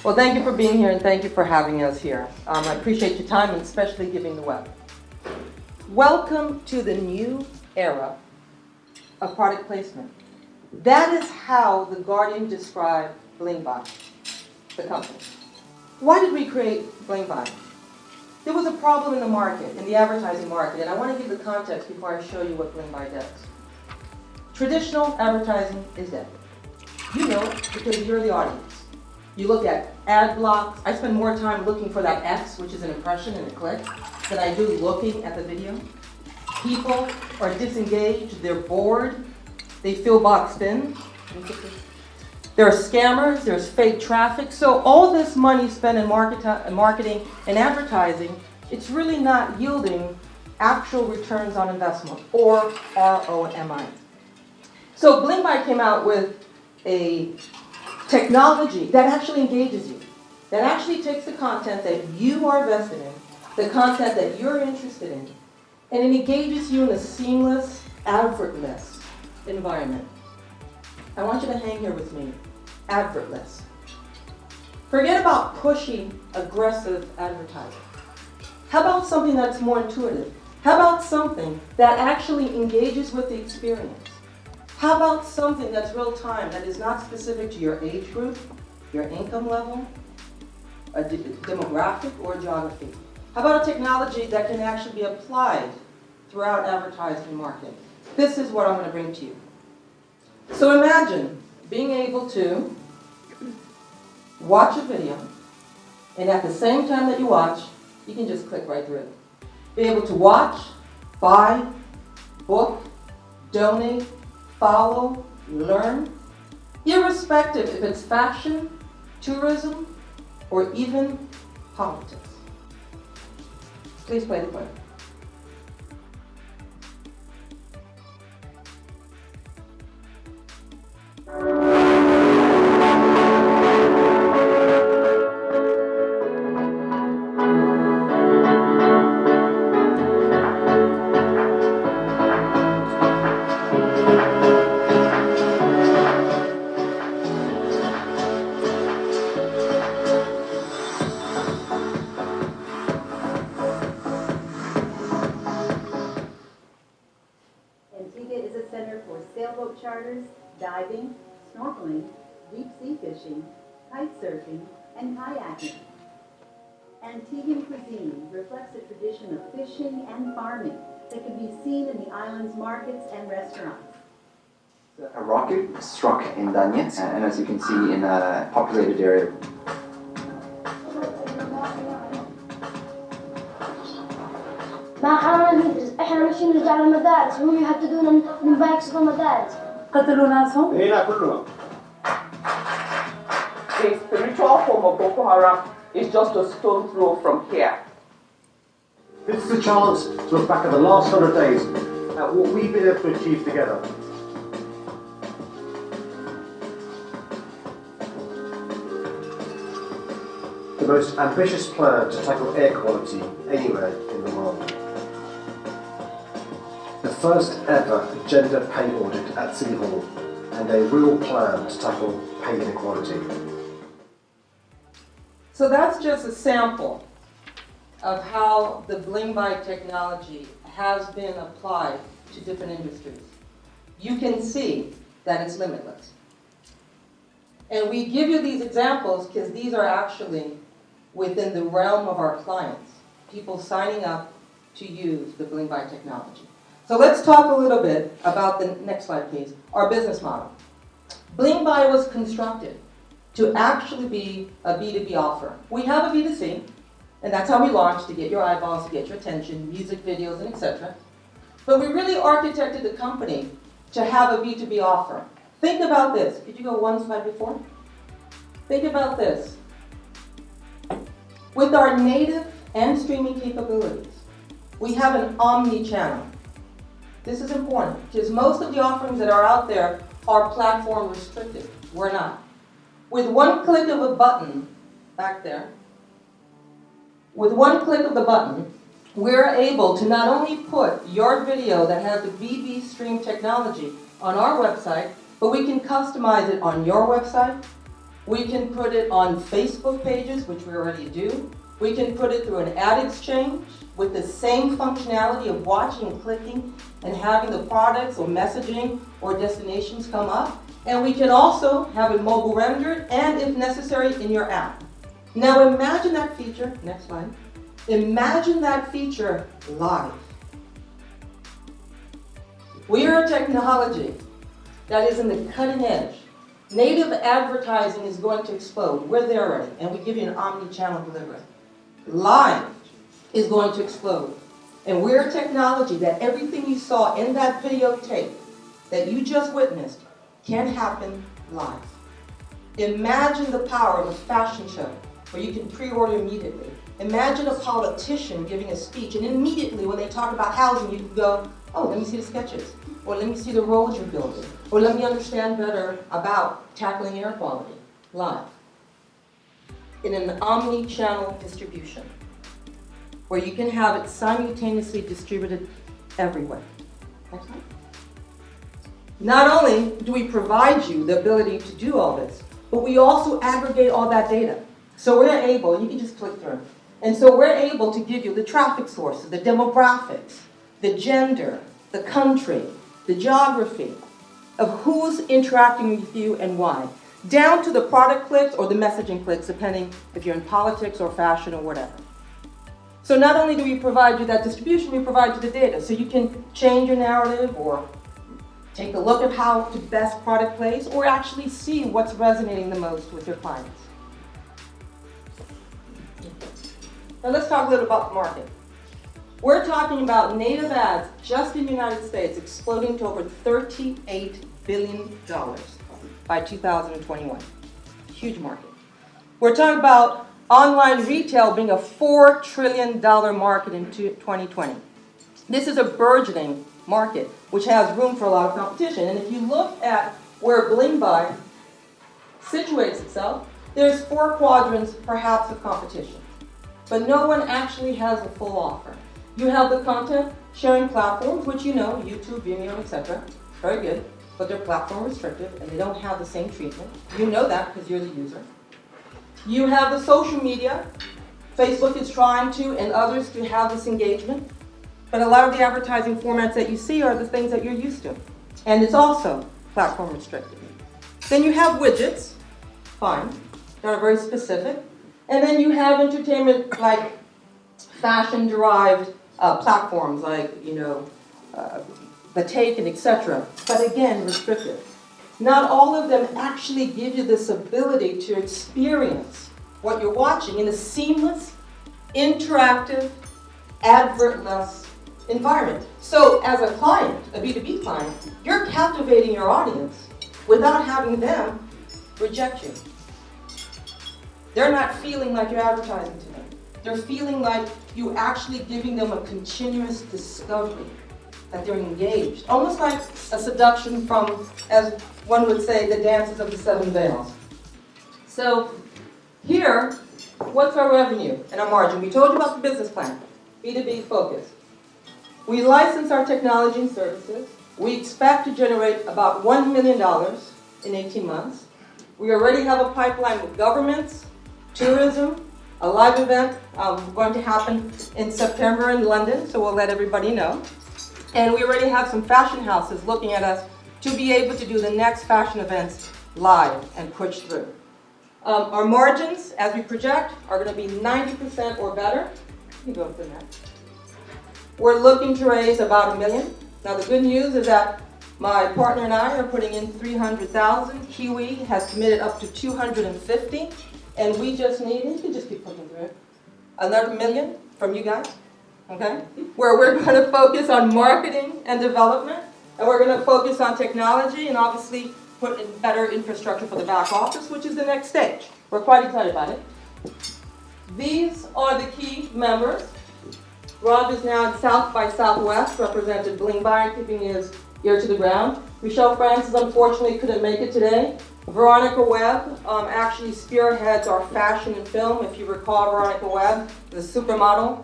Well, thank you for being here and thank you for having us here. I appreciate your time and especially giving the web. Welcome to the new era of product placement. That is how The Guardian described BlingBy, the company. Why did we create BlingBy? There was a problem in the market, in the advertising market, and I want to give the context before I show you what BlingBy does. Traditional advertising is dead. You know it because you're the audience. You look at ad blocks. I spend more time looking for that X, which is an impression and a click, than I do looking at the video. People are disengaged, they're bored, they feel boxed in. There are scammers, there's fake traffic. So all this money spent in marketing and advertising, it's really not yielding actual returns on investment, or ROMI. So BlingBy came out with a technology that actually engages you, that actually takes the content that you are invested in, the content that you're interested in, and it engages you in a seamless, advert-less environment. I want you to hang here with me. Advert-less. Forget about pushy, aggressive advertising. How about something that's more intuitive? How about something that actually engages with the experience? How about something that's real time, that is not specific to your age group, your income level, a demographic, or geography? How about a technology that can actually be applied throughout advertising and marketing? This is what I'm going to bring to you. So imagine being able to watch a video, and at the same time that you watch, you can just click right through it. Be able to watch, buy, book, donate, follow, learn, irrespective if it's fashion, tourism, or even politics. Please play the clip. Sailboat charters, diving, snorkeling, deep-sea fishing, kite surfing, and kayaking. Antiguan cuisine reflects a tradition of fishing and farming that can be seen in the island's markets and restaurants. A rocket struck in Danyets, and as you can see, in a populated area. احنا ماشيين نرجع للمدارس وهم يهددونا نباكسوا المدارس. قتلوا ناسهم؟ اي لا كلهم. The spiritual home of Boko Haram is just a stone throw from here. This is a chance to look back at the last 100 days at what we've been able to achieve together. The most ambitious plan to tackle air quality anywhere in the world. The first ever gender pay audit at City Hall, and a real plan to tackle pay inequality. So that's just a sample of how the BlingBy technology has been applied to different industries. You can see that it's limitless. And we give you these examples because these are actually within the realm of our clients, people signing up to use the BlingBy technology. So let's talk a little bit about the next slide, please, our business model. BlingBy was constructed to actually be a B2B offer. We have a B2C, and that's how we launched, to get your eyeballs, to get your attention, music videos, and etc. But we really architected the company to have a B2B offer. Think about this. Could you go one slide before? Think about this. With our native and streaming capabilities, we have an omni-channel. This is important because most of the offerings that are out there are platform restricted. We're not. With one click of a button, back there, with one click of the button, we're able to not only put your video that has the BB Stream technology on our website, but we can customize it on your website We can put it on Facebook pages, which we already do. We can put it through an ad exchange with the same functionality of watching and clicking and having the products or messaging or destinations come up. And we can also have it mobile rendered and, if necessary, in your app. Now imagine that feature, next slide. Imagine that feature live. We are a technology that is in the cutting edge. Native advertising is going to explode. We're there already, and we give you an omni-channel delivery. Live is going to explode. And we're a technology that everything you saw in that videotape that you just witnessed can happen live. Imagine the power of a fashion show where you can pre-order immediately. Imagine a politician giving a speech, and immediately when they talk about housing, you can go, oh, let me see the sketches, or let me see the roads you're building, or let me understand better about tackling air quality live. In an omni-channel distribution, where you can have it simultaneously distributed everywhere. Next slide. Not only do we provide you the ability to do all this, but we also aggregate all that data. So we're able, you can just click through, and so we're able to give you the traffic sources, the demographics, the gender, the country, the geography of who's interacting with you and why, down to the product clicks or the messaging clicks, depending if you're in politics or fashion or whatever. So not only do we provide you that distribution, we provide you the data, so you can change your narrative or take a look at how to best product place or actually see what's resonating the most with your clients. Now let's talk a little about the market. We're talking about native ads just in the United States exploding to over $38 billion by 2021. Huge market. We're talking about online retail being a $4 trillion market in 2020. This is a burgeoning market, which has room for a lot of competition. And if you look at where BlingBy situates itself, there's 4 quadrants, perhaps, of competition. But no one actually has a full offer. You have the content sharing platforms, which you know, YouTube, Vimeo, etc. Very good, but they're platform restricted and they don't have the same treatment. You know that because you're the user. You have the social media. Facebook is trying to, and others, to have this engagement. But a lot of the advertising formats that you see are the things that you're used to. And it's also platform restricted. Then you have widgets, fine, that are very specific. And then you have entertainment like fashion-derived platforms like, The Take and etc. But again, restricted. Not all of them actually give you this ability to experience what you're watching in a seamless, interactive, advert-less environment. So as a client, a B2B client, you're captivating your audience without having them reject you. They're not feeling like you're advertising to them. They're feeling like you're actually giving them a continuous discovery, that they're engaged. Almost like a seduction from, as one would say, the dances of the 7 veils. So here, what's our revenue and our margin? We told you about the business plan, B2B focus. We license our technology and services. We expect to generate about $1 million in 18 months. We already have a pipeline with governments, tourism, a live event going to happen in September in London, so we'll let everybody know. And we already have some fashion houses looking at us to be able to do the next fashion events live and push through. Our margins, as we project, are going to be 90% or better. You can go for that. We're looking to raise about $1 million. Now the good news is that my partner and I are putting in $300,000. Kiwi has committed up to $250,000. And we just need, you can just keep looking through it, another $1 million from you guys, okay? Where we're going to focus on marketing and development, and we're going to focus on technology and obviously put in better infrastructure for the back office, which is the next stage. We're quite excited about it. These are the key members. Rob is now at South by Southwest, represented BlingBy, keeping his ear to the ground. Michelle Francis unfortunately couldn't make it today. Veronica Webb actually spearheads our fashion and film. If you recall Veronica Webb, the supermodel,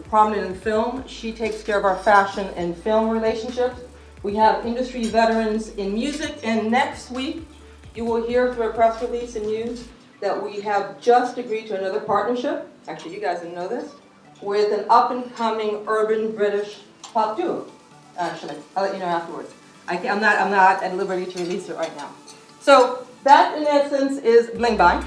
prominent in film. She takes care of our fashion and film relationships. We have industry veterans in music, and next week You will hear through a press release and news that we have just agreed to another partnership, actually you guys didn't know this, with an up-and-coming urban British pop duo. Actually, I'll let you know afterwards. I'm not at liberty to release it right now. So that in essence is BlingBy.